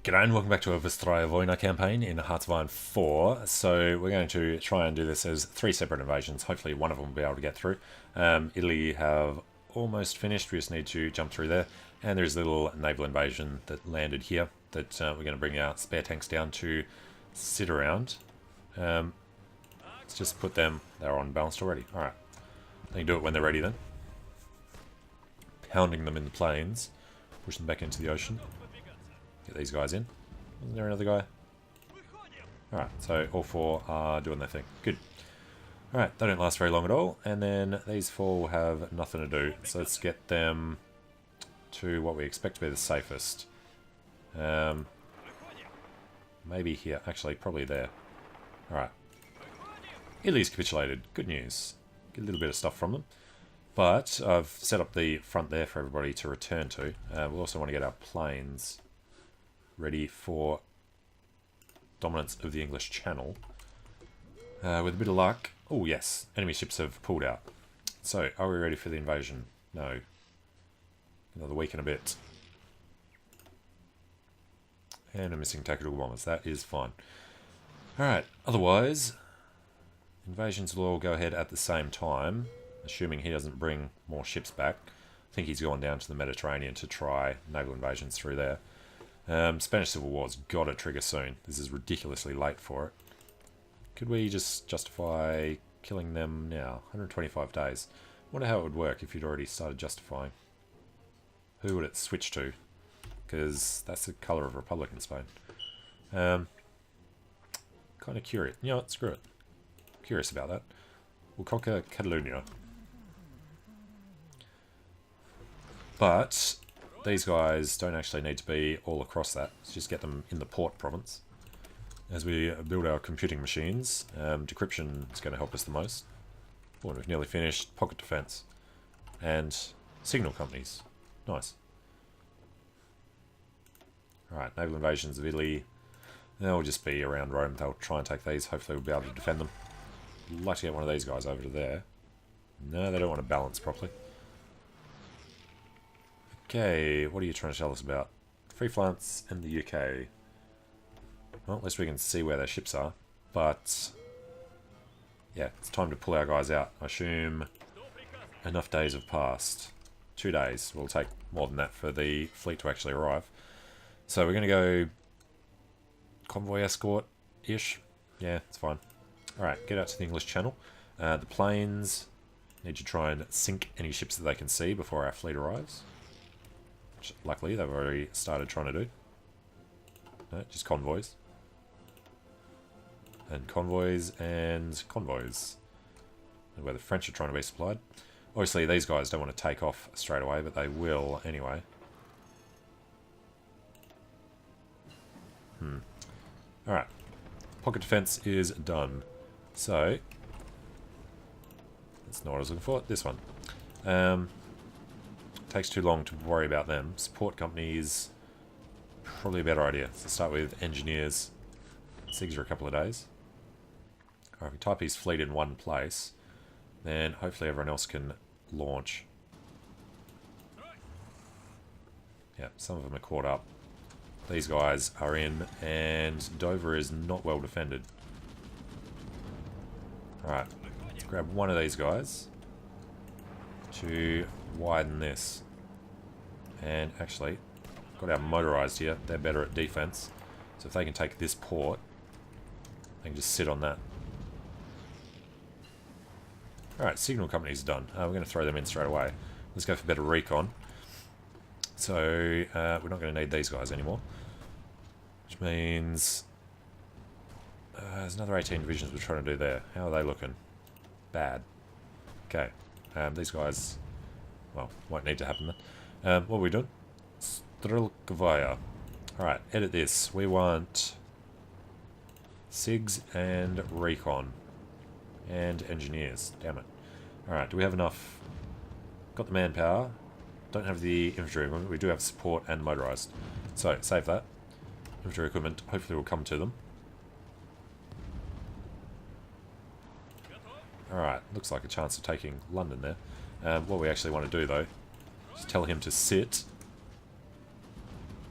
G'day and welcome back to a Bystraya Voyna campaign in Hearts of Iron 4. So we're going to try and do this as 3 separate invasions. Hopefully one of them will be able to get through. Italy have almost finished. We just need to jump through there. And there's a little naval invasion that landed here that we're going to bring our spare tanks down to sit around. Let's just put them... They're on balanced already. Alright. They can do it when they're ready then. Pounding them in the plains. Push them back into the ocean. Get these guys in. Isn't there another guy? Alright, so all 4 are doing their thing. Good. Alright, they don't last very long at all. And then these 4 will have nothing to do. So let's get them to what we expect to be the safest. Maybe here. Actually, probably there. Alright. Italy's capitulated. Good news. Get a little bit of stuff from them. But I've set up the front there for everybody to return to. We'll also want to get our planes ready for dominance of the English Channel. With a bit of luck... Oh yes, enemy ships have pulled out. So, are we ready for the invasion? No. Another week and a bit. And a missing tactical bombers. That is fine. Alright, otherwise, invasions will all go ahead at the same time, assuming he doesn't bring more ships back. I think he's gone down to the Mediterranean to try naval invasions through there. Spanish Civil War's got to trigger soon. This is ridiculously late for it. Could we just justify killing them now? 125 days. Wonder how it would work if you'd already started justifying. Who would it switch to? Because that's the colour of Republic in Spain. Kind of curious. You know what? Screw it. Curious about that. We'll conquer Catalonia. But these guys don't actually need to be all across that. Let's just get them in the port province. As we build our computing machines, decryption is going to help us the most. Oh, and we've nearly finished pocket defense. And signal companies. Nice. Alright, naval invasions of Italy. They'll just be around Rome. They'll try and take these. Hopefully we'll be able to defend them. I'd like to get one of these guys over to there. No, they don't want to balance properly. Okay, what are you trying to tell us about? Free France and the UK. Well, at least we can see where their ships are. But, yeah, it's time to pull our guys out. I assume enough days have passed. 2 days. Will take more than that for the fleet to actually arrive. So we're going to go convoy escort-ish. Yeah, it's fine. Alright, get out to the English Channel. The planes need to try and sink any ships that they can see before our fleet arrives. Which, luckily, they've already started trying to do. No, just convoys. And convoys and convoys. Where the French are trying to be supplied. Obviously, these guys don't want to take off straight away, but they will anyway. Alright. Pocket defense is done. So, that's not what I was looking for. This one. Takes too long to worry about them. Support companies, probably a better idea. So start with engineers. SIGs are a couple of days. Alright, if we type his fleet in one place, then hopefully everyone else can launch. Yeah, some of them are caught up. These guys are in, and Dover is not well defended. Alright, let's grab one of these guys to widen this. And actually, got our motorized here. They're better at defense. So if they can take this port, they can just sit on that. Alright, signal company's done. We're going to throw them in straight away. Let's go for better recon. So, we're not going to need these guys anymore. Which means... there's another 18 divisions we're trying to do there. How are they looking? Bad. Okay. These guys... Well, won't need to happen then. What are we doing? Strelkovaya. Alright, edit this. We want... SIGs and recon. And engineers. Damn it. Alright, do we have enough... Got the manpower. Don't have the infantry equipment. We do have support and motorized. So, save that. Infantry equipment hopefully will come to them. Alright, looks like a chance of taking London there. What we actually want to do though is tell him to sit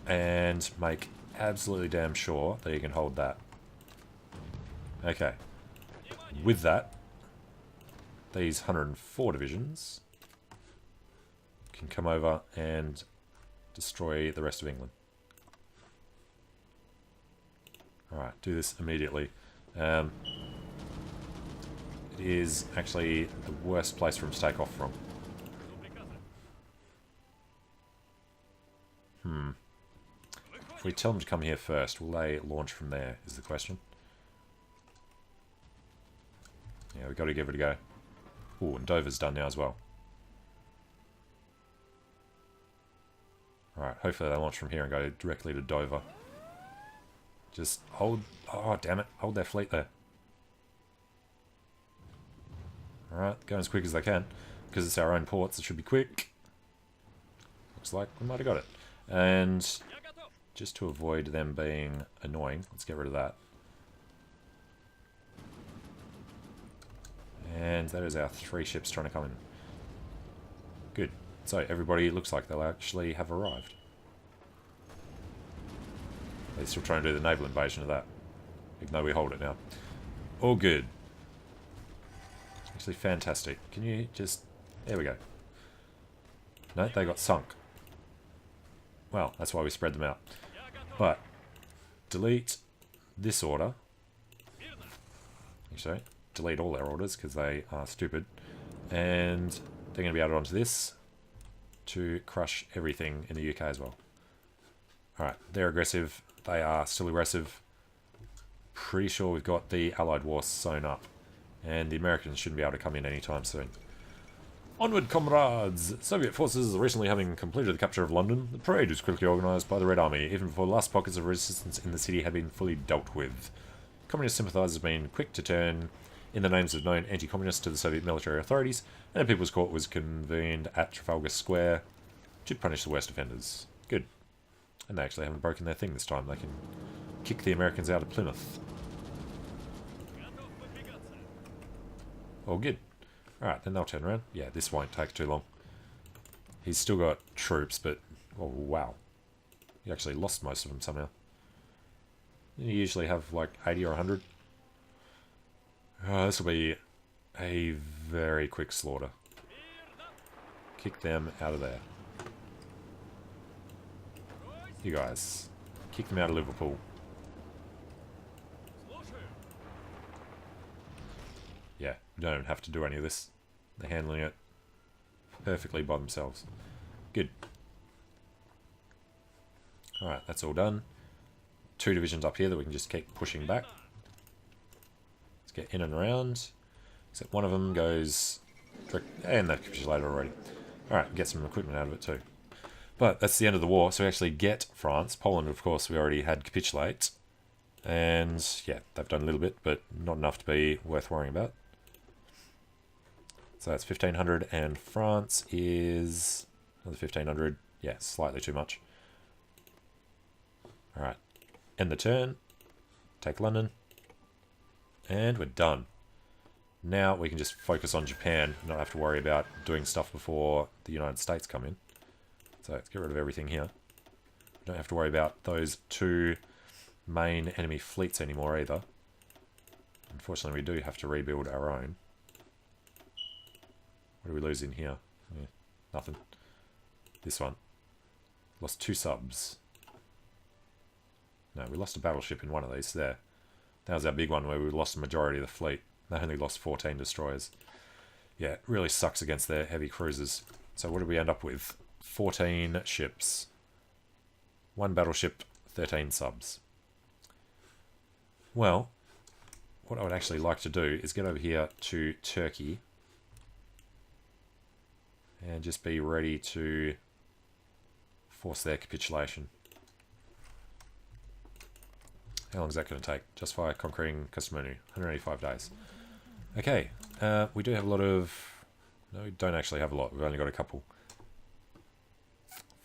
and make absolutely damn sure that you can hold that. Okay. With that, these 104 divisions can come over and destroy the rest of England. Alright, do this immediately. It is actually the worst place for them to take off from. If we tell them to come here first, will they launch from there, is the question. Yeah, we've got to give it a go. Ooh, and Dover's done now as well. Alright, hopefully they launch from here and go directly to Dover. Just hold... Oh, damn it. Hold their fleet there. Alright, going as quick as they can. Because it's our own ports, it should be quick. Looks like we might have got it. And just to avoid them being annoying, let's get rid of that. And that is our 3 ships trying to come in. Good. So everybody looks like they'll actually have arrived. They're still trying to do the naval invasion of that. Even though we hold it now. All good. Actually fantastic. Can you just... There we go. No, they got sunk. Well, that's why we spread them out. But, delete this order. Actually, delete all their orders because they are stupid. And they're going to be added onto this to crush everything in the UK as well. Alright, they're aggressive. They are still aggressive. Pretty sure we've got the Allied war sewn up. And the Americans shouldn't be able to come in anytime soon. Onward, comrades! Soviet forces recently having completed the capture of London, the parade was quickly organised by the Red Army, even before the last pockets of resistance in the city had been fully dealt with. Communist sympathisers have been quick to turn in the names of known anti-communists to the Soviet military authorities, and a People's Court was convened at Trafalgar Square to punish the worst offenders. Good. And they actually haven't broken their thing this time. They can kick the Americans out of Plymouth. All good. Alright, then they'll turn around. Yeah, this won't take too long. He's still got troops, but... Oh, wow. He actually lost most of them somehow. You usually have like 80 or 100. This will be a very quick slaughter. Kick them out of there. You guys. Kick them out of Liverpool. Yeah, we don't even have to do any of this. They're handling it perfectly by themselves. Good. Alright, that's all done. 2 divisions up here that we can just keep pushing back. Let's get in and around. Except one of them goes direct, and they've capitulated already. Alright, get some equipment out of it too. But that's the end of the war, so we actually get France. Poland, of course, we already had capitulate. And yeah, they've done a little bit, but not enough to be worth worrying about. So that's 1500, and France is another 1500. Yeah, slightly too much. Alright, end the turn. Take London. And we're done. Now we can just focus on Japan, not have to worry about doing stuff before the United States come in. So let's get rid of everything here. Don't have to worry about those 2 main enemy fleets anymore either. Unfortunately, we do have to rebuild our own. What do we lose in here? Yeah, nothing. This one. Lost 2 subs. No, we lost a battleship in one of these there. That was our big one where we lost the majority of the fleet. They only lost 14 destroyers. Yeah, it really sucks against their heavy cruisers. So what did we end up with? 14 ships. 1 battleship, 13 subs. Well, what I would actually like to do is get over here to Turkey and just be ready to force their capitulation. How long is that going to take? Justify conquering Kastamonu. 185 days. Okay, we do have a lot of... No, we don't actually have a lot. We've only got a couple.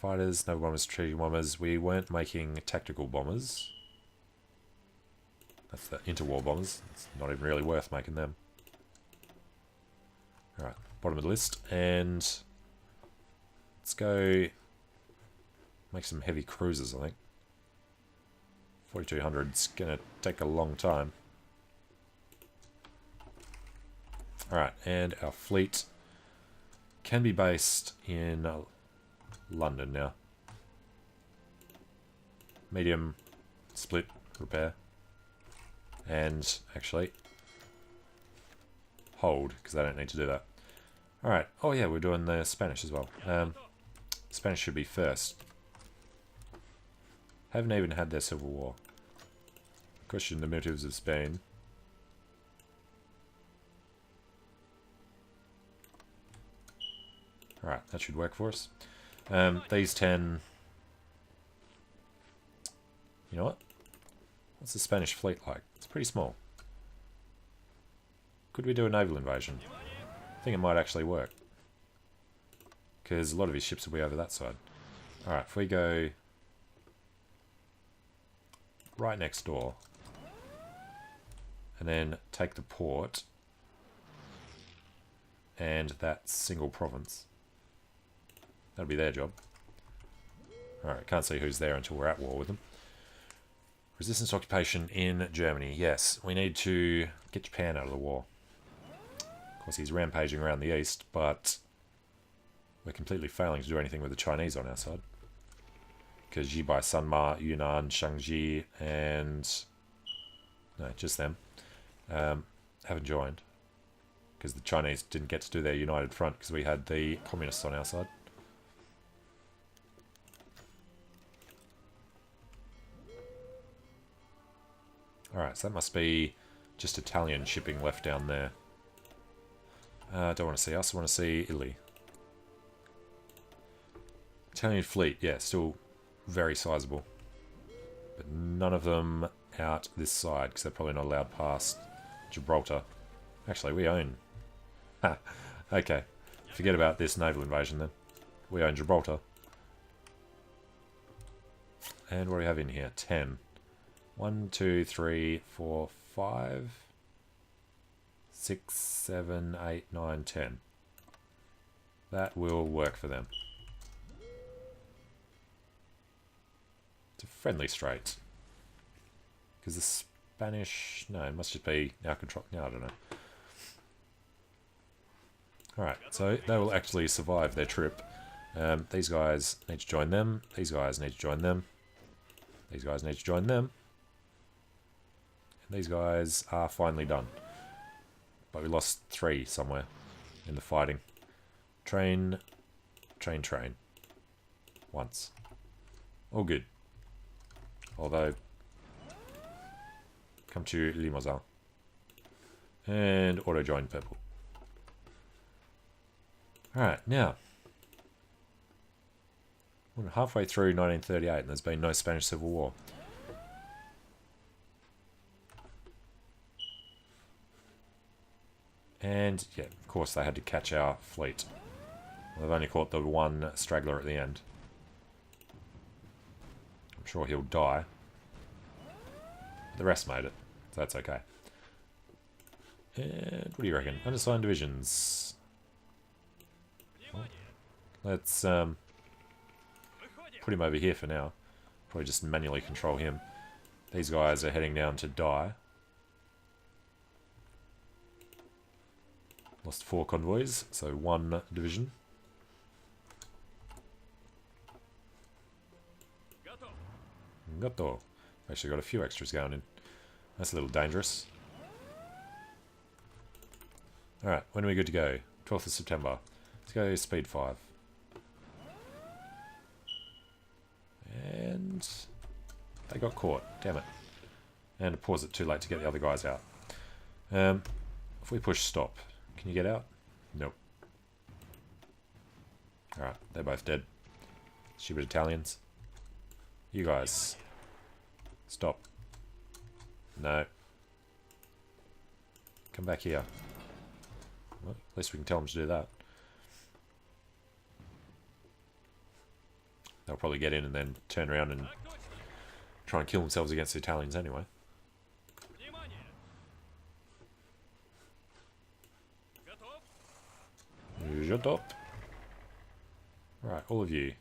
Fighters, naval bombers, strategic bombers. We weren't making tactical bombers. That's the interwar bombers. It's not even really worth making them. Alright, bottom of the list. And let's go make some heavy cruisers, I think. 4200's gonna take a long time. Alright, and our fleet can be based in London now. Medium, split, repair. And actually, hold, because I don't need to do that. Alright, oh yeah, we're doing the Spanish as well. Spanish should be first. Haven't even had their civil war. Question the motives of Spain. Alright, that should work for us. These 10... You know what? What's the Spanish fleet like? It's pretty small. Could we do a naval invasion? I think it might actually work. Because a lot of his ships will be over that side. Alright, if we go... right next door. And then take the port. And that single province. That'll be their job. Alright, can't see who's there until we're at war with them. Resistance occupation in Germany. Yes, we need to get Japan out of the war. Of course, he's rampaging around the east, but we're completely failing to do anything with the Chinese on our side. Because Jibai, Sanma, Yunnan, Shangji, and... no, just them. Haven't joined. Because the Chinese didn't get to do their united front because we had the communists on our side. Alright, so that must be just Italian shipping left down there. Don't want to see us, I want to see Italy. Italian fleet, yeah, still very sizable. But none of them out this side, because they're probably not allowed past Gibraltar. Actually, we own... ha, okay. Forget about this naval invasion then. We own Gibraltar. And what do we have in here? 10. 1, 2, 3, 4, 5, 6, 7, 8, 9, 10. That will work for them. It's a friendly strait. Because the Spanish... no, it must just be our control... no, I don't know. Alright, so they will actually survive their trip. These guys need to join them. These guys need to join them. These guys need to join them. These guys are finally done. But we lost 3 somewhere in the fighting. Train. Once. All good. Although, come to Limousin. And auto-join purple. Alright, now. We're halfway through 1938 and there's been no Spanish Civil War. And, yeah, of course they had to catch our fleet. Well, they've only caught the one straggler at the end. I'm sure he'll die. The rest made it, so that's okay. And what do you reckon? Unassigned divisions. Well, let's put him over here for now. Probably just manually control him. These guys are heading down to die. Lost 4 convoys, so 1 division. Gato. Actually got a few extras going in. That's a little dangerous. Alright, when are we good to go? 12th of September. Let's go speed 5. And they got caught. Damn it. And pause it too late to get the other guys out. If we push stop, can you get out? Nope. Alright, they're both dead. Stupid Italians. You guys. Stop. No. Come back here. Well, at least we can tell them to do that. They'll probably get in and then turn around and try and kill themselves against the Italians anyway. Shut up. Right, all of you.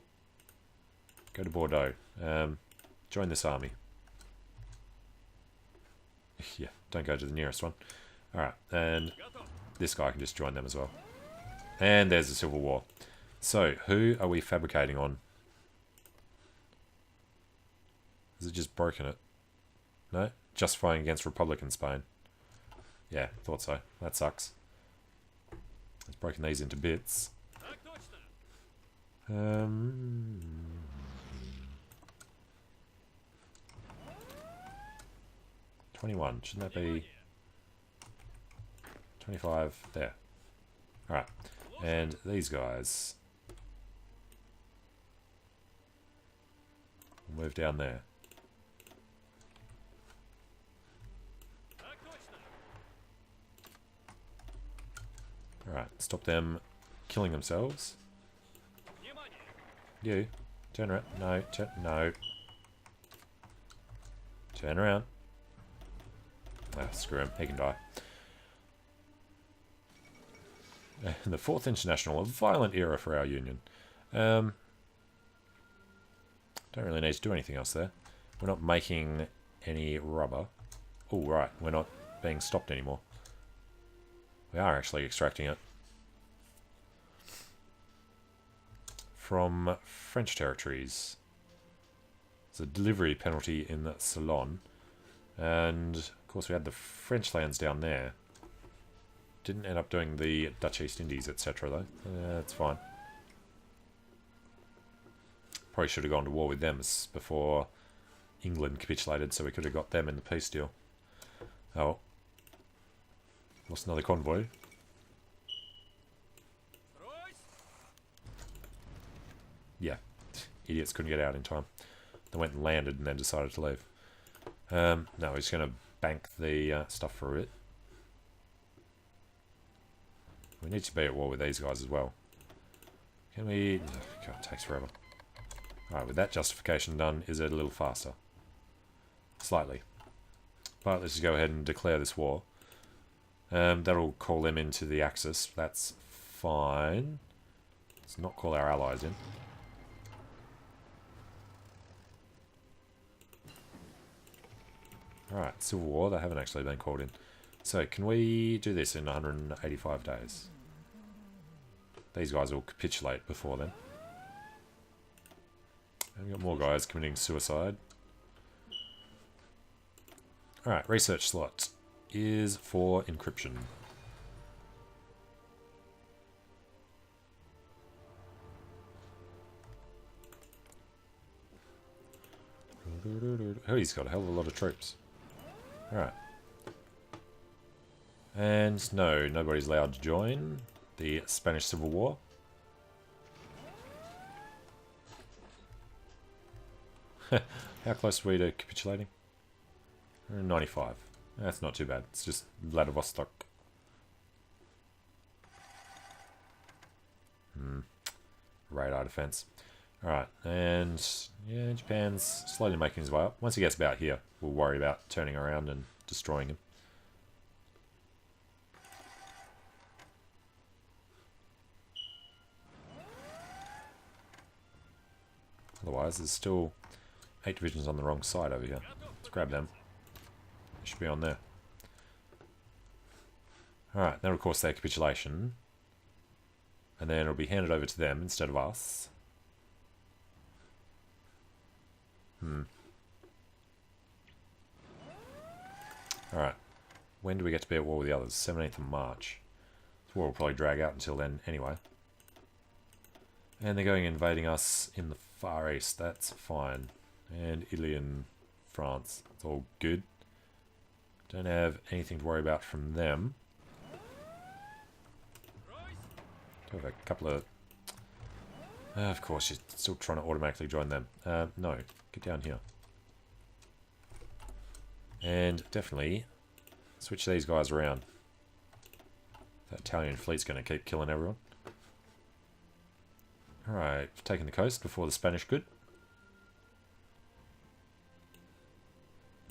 Go to Bordeaux. Join this army. Yeah, don't go to the nearest one. Alright, and this guy can just join them as well. And there's the Civil War. So, who are we fabricating on? Is it just broken it? No? Justifying against Republican Spain. Yeah, thought so. That sucks. It's broken these into bits. 21. Shouldn't that be 25? There. Alright. And these guys will move down there. Alright, stop them killing themselves. You, turn around. No, no. Turn around. Ah, screw him, he can die. The Fourth International, a violent era for our union. Don't really need to do anything else there. We're not making any rubber. Oh, right, we're not being stopped anymore. We are actually extracting it. From French territories. There's a delivery penalty in the Ceylon. And, of course, we had the French lands down there. Didn't end up doing the Dutch East Indies, etc. though. That's fine. Probably should have gone to war with them before England capitulated, so we could have got them in the peace deal. Oh. Lost another convoy. Yeah. Idiots couldn't get out in time. They went and landed and then decided to leave. No, we're just going to bank the stuff for a bit. We need to be at war with these guys as well. Can we... Oh, God, it takes forever. Alright, with that justification done, is it a little faster? Slightly. But let's just go ahead and declare this war. That'll call them into the Axis. That's fine. Let's not call our allies in. Alright, Civil War. They haven't actually been called in. So, can we do this in 185 days? These guys will capitulate before then. And we've got more guys committing suicide. Alright, research slot is for encryption. Oh, he's got a hell of a lot of troops. Alright. And no, nobody's allowed to join the Spanish Civil War. How close are we to capitulating? 95. That's not too bad. It's just Vladivostok. Radar defense. Alright, and yeah, Japan's slowly making his way up. Once he gets about here, we'll worry about turning around and destroying him. Otherwise, there's still 8 divisions on the wrong side over here. Let's grab them. They should be on there. Alright, then of course their capitulation. And then it'll be handed over to them instead of us. Alright. When do we get to be at war with the others? 17th of March. This war will probably drag out until then anyway. And they're going invading us in the Far East. That's fine. And Italy and France. It's all good. Don't have anything to worry about from them. Do have a couple of... of course, you're still trying to automatically join them. No. Get down here. And definitely switch these guys around. That Italian fleet's going to keep killing everyone. Alright, taking the coast before the Spanish could.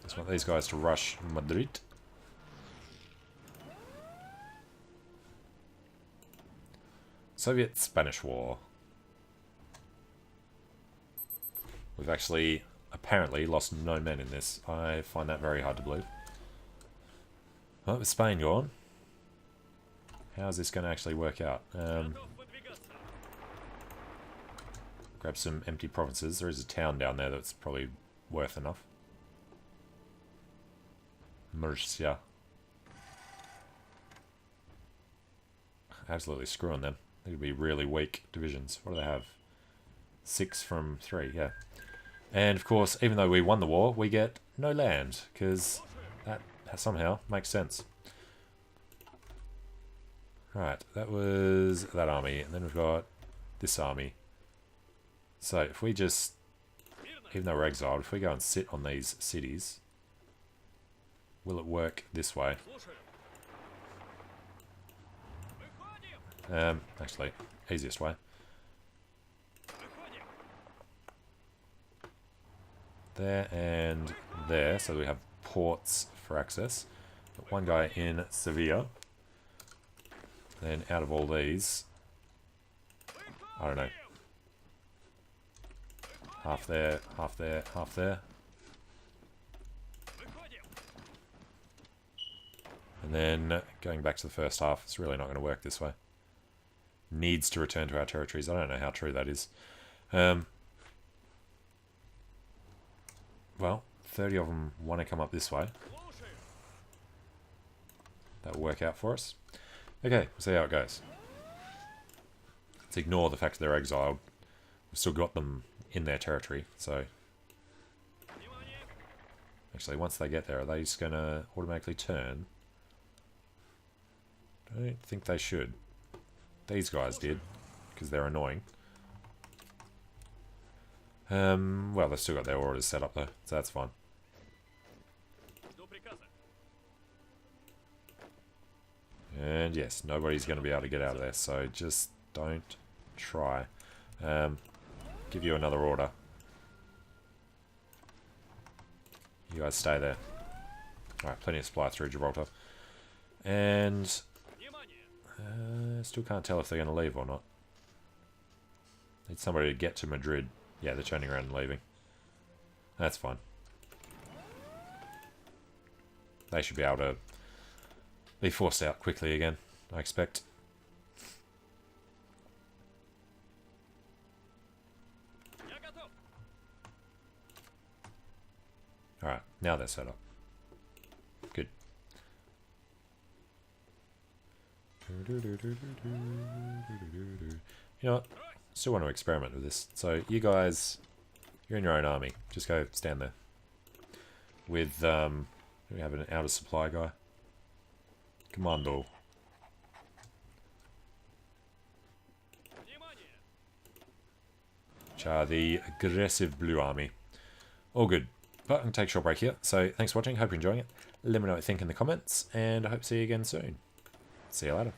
Just want these guys to rush Madrid. Soviet-Spanish War. We've actually, apparently, lost no men in this. I find that very hard to believe. Well, with Spain gone, how's this going to actually work out? Grab some empty provinces. There is a town down there that's probably worth enough. Murcia. Absolutely screwing them. They would be really weak divisions. What do they have? 6 from 3, yeah. And of course, even though we won the war, we get no land, because that somehow makes sense. Right, that was that army, and then we've got this army. So if we just, even though we're exiled, if we go and sit on these cities, will it work this way? Actually, easiest way. There and there, so we have ports for access. Got one guy in Sevilla. Then out of all these, I don't know. Half there, half there, half there. And then going back to the first half, it's really not going to work this way. Needs to return to our territories. I don't know how true that is. Well, 30 of them want to come up this way. That will work out for us. Okay, we'll see how it goes. Let's ignore the fact that they're exiled. We've still got them in their territory, so... Actually, once they get there, are they just going to automatically turn? I don't think they should. These guys did, because they're annoying. Well, they've still got their orders set up though, so that's fine. And yes, nobody's going to be able to get out of there, so just don't try. Give you another order. You guys stay there. Alright, plenty of supply through Gibraltar. And... still can't tell if they're going to leave or not. Need somebody to get to Madrid. Yeah, they're turning around and leaving. That's fine. They should be able to be forced out quickly again, I expect. Alright, now they're set up. Good. You know what? Still want to experiment with this. So you guys, you're in your own army. Just go stand there. With, we have an outer supply guy. Commando. Which are the aggressive blue army. All good. But I'm going to take a short break here. So thanks for watching. Hope you're enjoying it. Let me know what you think in the comments. And I hope to see you again soon. See you later.